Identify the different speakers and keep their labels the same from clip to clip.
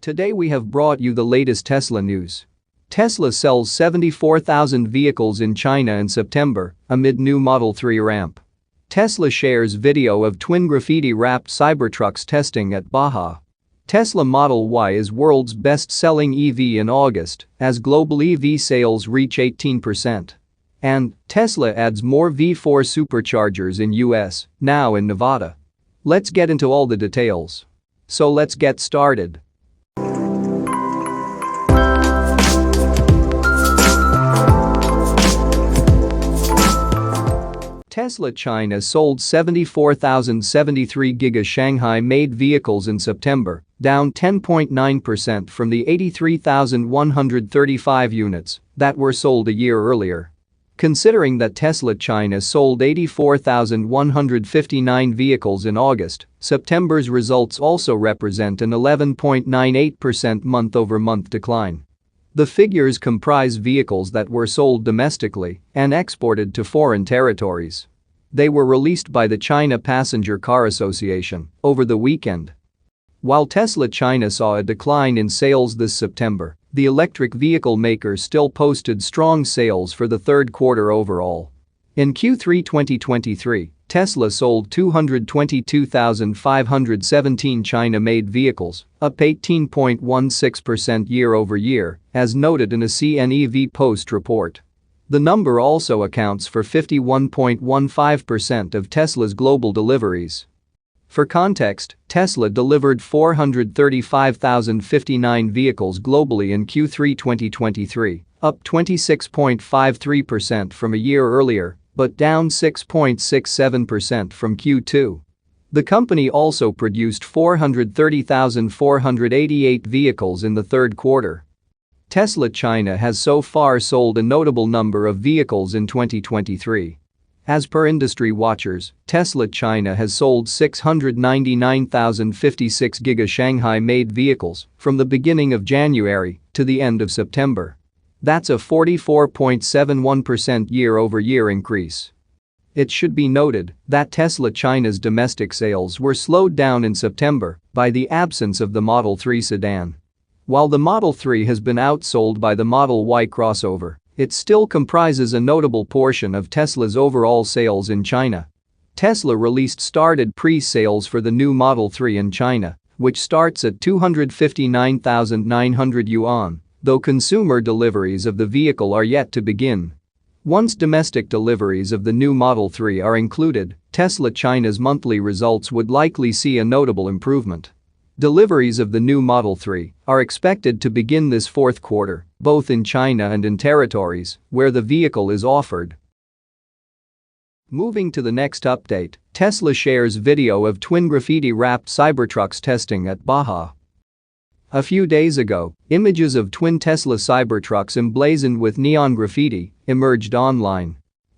Speaker 1: Today we have brought you the latest Tesla news. Tesla sells 74,000 vehicles in China in September amid new Model 3 ramp. Tesla shares video of twin graffiti-wrapped Cybertrucks testing at Baja. Tesla Model Y is world's best-selling EV in August as global EV sales reach 18%. And Tesla adds more V4 Superchargers in US, now in Nevada. Let's get into all the details. So let's get started. Tesla China sold 74,073 Giga Shanghai-made vehicles in September, down 10.9% from the 83,135 units that were sold a year earlier. Considering that Tesla China sold 84,159 vehicles in August, September's results also represent an 11.98% month-over-month decline. The figures comprise vehicles that were sold domestically and exported to foreign territories. They were released by the China Passenger Car Association over the weekend. While Tesla China saw a decline in sales this September, the electric vehicle maker still posted strong sales for the third quarter overall. In Q3 2023, Tesla sold 222,517 China-made vehicles, up 18.16% year-over-year, as noted in a CNEV Post report. The number also accounts for 51.15% of Tesla's global deliveries. For context, Tesla delivered 435,059 vehicles globally in Q3 2023, up 26.53% from a year earlier, but down 6.67% from Q2. The company also produced 430,488 vehicles in the third quarter. Tesla China has so far sold a notable number of vehicles in 2023. As per industry watchers, Tesla China has sold 699,056 Giga Shanghai-made vehicles from the beginning of January to the end of September. That's a 44.71% year-over-year increase. It should be noted that Tesla China's domestic sales were slowed down in September by the absence of the Model 3 sedan. While the Model 3 has been outsold by the Model Y crossover, it still comprises a notable portion of Tesla's overall sales in China. Tesla started pre-sales for the new Model 3 in China, which starts at 259,900 yuan, though consumer deliveries of the vehicle are yet to begin. Once domestic deliveries of the new Model 3 are included, Tesla China's monthly results would likely see a notable improvement. Deliveries of the new Model 3 are expected to begin this fourth quarter, both in China and in territories where the vehicle is offered. Moving to the next update, Tesla shares video of twin graffiti-wrapped Cybertrucks testing at Baja. A few days ago, images of twin Tesla Cybertrucks emblazoned with neon graffiti emerged online.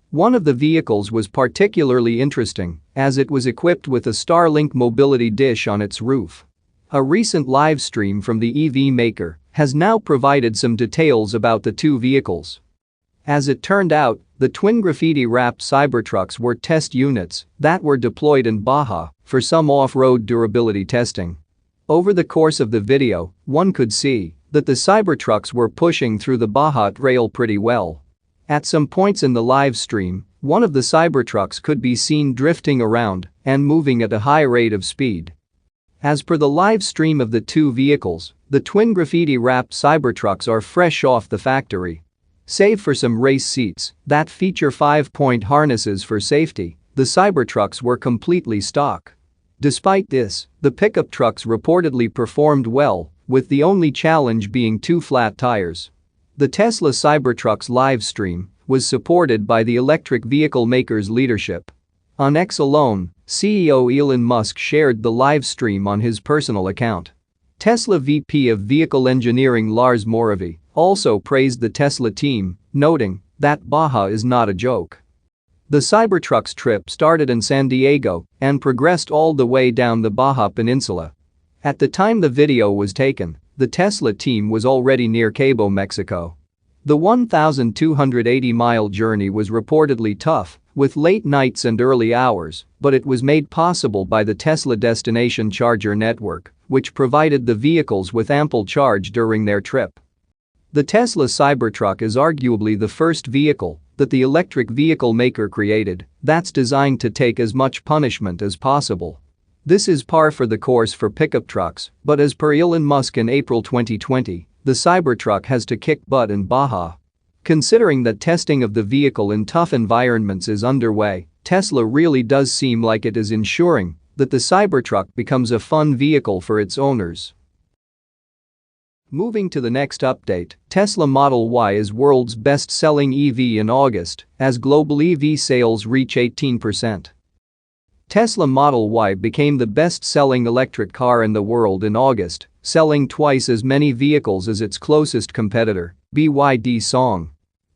Speaker 1: One of the vehicles was particularly interesting as it was equipped with a Starlink mobility dish on its roof. A recent live stream from the EV maker has now provided some details about the two vehicles. As it turned out, the twin graffiti-wrapped Cybertrucks were test units that were deployed in Baja for some off-road durability testing. Over the course of the video, one could see that the Cybertrucks were pushing through the Baja trail pretty well. At some points in the live stream, one of the Cybertrucks could be seen drifting around and moving at a high rate of speed. As per the live stream of the two vehicles, the twin graffiti-wrapped Cybertrucks are fresh off the factory. Save for some race seats that feature 5-point harnesses for safety, the Cybertrucks were completely stock. Despite this, the pickup trucks reportedly performed well, with the only challenge being two flat tires. The Tesla Cybertrucks live stream was supported by the electric vehicle maker's leadership. On X alone, CEO Elon Musk shared the live stream on his personal account. Tesla VP of Vehicle Engineering Lars Moravy also praised the Tesla team, noting that Baja is not a joke. The Cybertrucks trip started in San Diego and progressed all the way down the Baja Peninsula. At the time the video was taken, the Tesla team was already near Cabo, Mexico. The 1,280-mile journey was reportedly tough, with late nights and early hours, but it was made possible by the Tesla destination charger network, which provided the vehicles with ample charge during their trip. The Tesla Cybertruck is arguably the first vehicle that the electric vehicle maker created that's designed to take as much punishment as possible. This is par for the course for pickup trucks, but as per Elon Musk in April 2020, the Cybertruck has to kick butt in Baja. Considering that testing of the vehicle in tough environments is underway, Tesla really does seem like it is ensuring that the Cybertruck becomes a fun vehicle for its owners. Moving to the next update, Tesla Model Y is world's best-selling EV in August as global EV sales reach 18%. Tesla Model Y became the best-selling electric car in the world in August, selling twice as many vehicles as its closest competitor, BYD Song.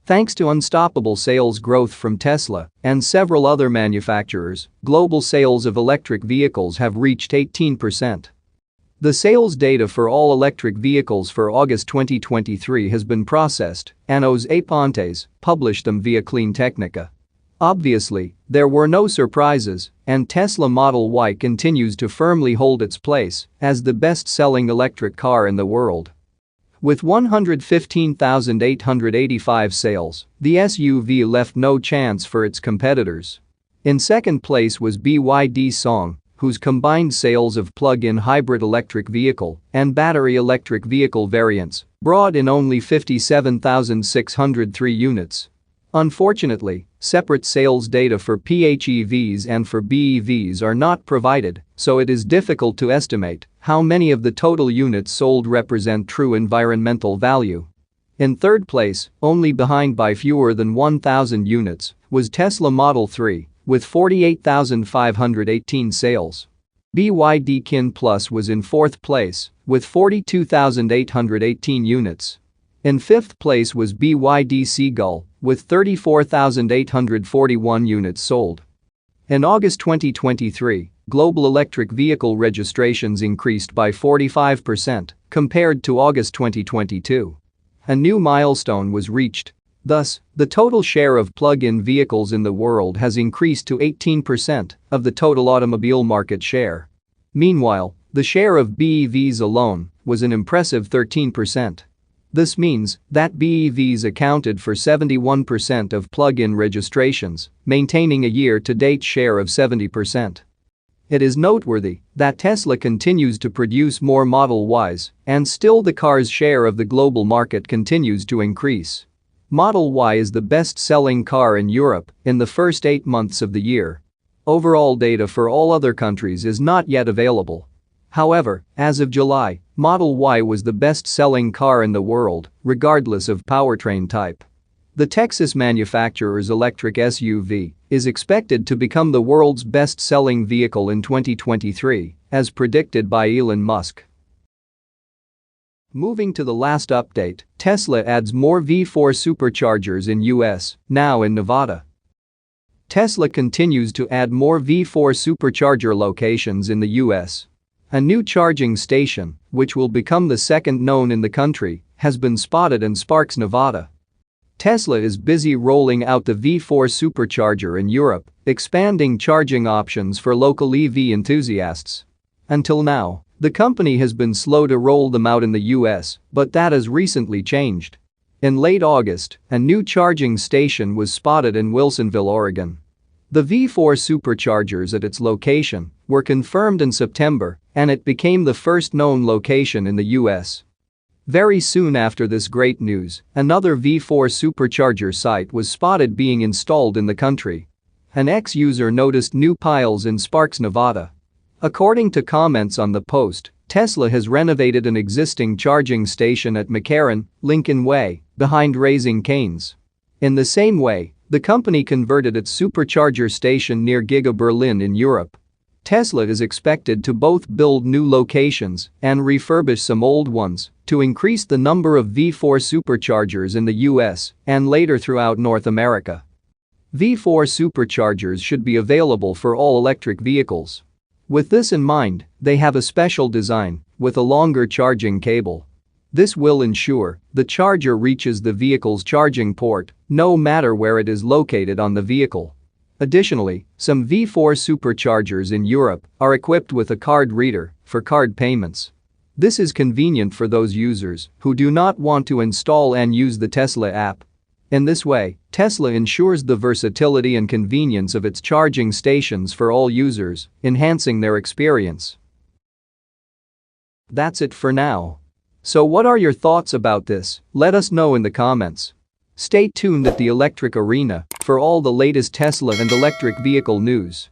Speaker 1: Thanks to unstoppable sales growth from Tesla and several other manufacturers, global sales of electric vehicles have reached 18%. The sales data for all electric vehicles for August 2023 has been processed, Anos Apontes published them via Clean Technica. Obviously, there were no surprises, and Tesla Model Y continues to firmly hold its place as the best-selling electric car in the world. With 115,885 sales, the SUV left no chance for its competitors. In second place was BYD Song, whose combined sales of plug-in hybrid electric vehicle and battery electric vehicle variants brought in only 57,603 units. Unfortunately, separate sales data for PHEVs and for BEVs are not provided, so it is difficult to estimate how many of the total units sold represent true environmental value. In third place, only behind by fewer than 1,000 units, was Tesla Model 3, with 48,518 sales. BYD Kin Plus was in fourth place, with 42,818 units. In fifth place was BYD Seagull, with 34,841 units sold. In August 2023, global electric vehicle registrations increased by 45% compared to August 2022. A new milestone was reached. Thus, the total share of plug-in vehicles in the world has increased to 18% of the total automobile market share. Meanwhile, the share of BEVs alone was an impressive 13%. This means that BEVs accounted for 71% of plug-in registrations, maintaining a year-to-date share of 70%. It is noteworthy that Tesla continues to produce more Model Ys, and still the car's share of the global market continues to increase. Model Y is the best-selling car in Europe in the first 8 months of the year. Overall data for all other countries is not yet available. However, as of July, Model Y was the best-selling car in the world, regardless of powertrain type. The Texas manufacturer's electric SUV is expected to become the world's best-selling vehicle in 2023, as predicted by Elon Musk. Moving to the last update, Tesla adds more V4 superchargers in US, now in Nevada. Tesla continues to add more V4 supercharger locations in the US. A new charging station, which will become the second known in the country, has been spotted in Sparks, Nevada. Tesla is busy rolling out the V4 supercharger in Europe, expanding charging options for local EV enthusiasts. Until now, the company has been slow to roll them out in the US, but that has recently changed. In late August, a new charging station was spotted in Wilsonville, Oregon. The V4 superchargers at its location were confirmed in September, and it became the first known location in the US. Very soon after this great news, another V4 supercharger site was spotted being installed in the country. An ex-user noticed new piles in Sparks, Nevada. According to comments on the post, Tesla has renovated an existing charging station at McCarran, Lincoln Way, behind Raising Cane's. In the same way, the company converted its supercharger station near Giga Berlin in Europe. Tesla is expected to both build new locations and refurbish some old ones to increase the number of V4 superchargers in the US and later throughout North America. V4 superchargers should be available for all electric vehicles. With this in mind, they have a special design with a longer charging cable. This will ensure the charger reaches the vehicle's charging port no matter where it is located on the vehicle. Additionally, some V4 Superchargers in Europe are equipped with a card reader for card payments. This is convenient for those users who do not want to install and use the Tesla app. In this way, Tesla ensures the versatility and convenience of its charging stations for all users, enhancing their experience. That's it for now. So what are your thoughts about this? Let us know in the comments. Stay tuned at the Electric Arena for all the latest Tesla and electric vehicle news.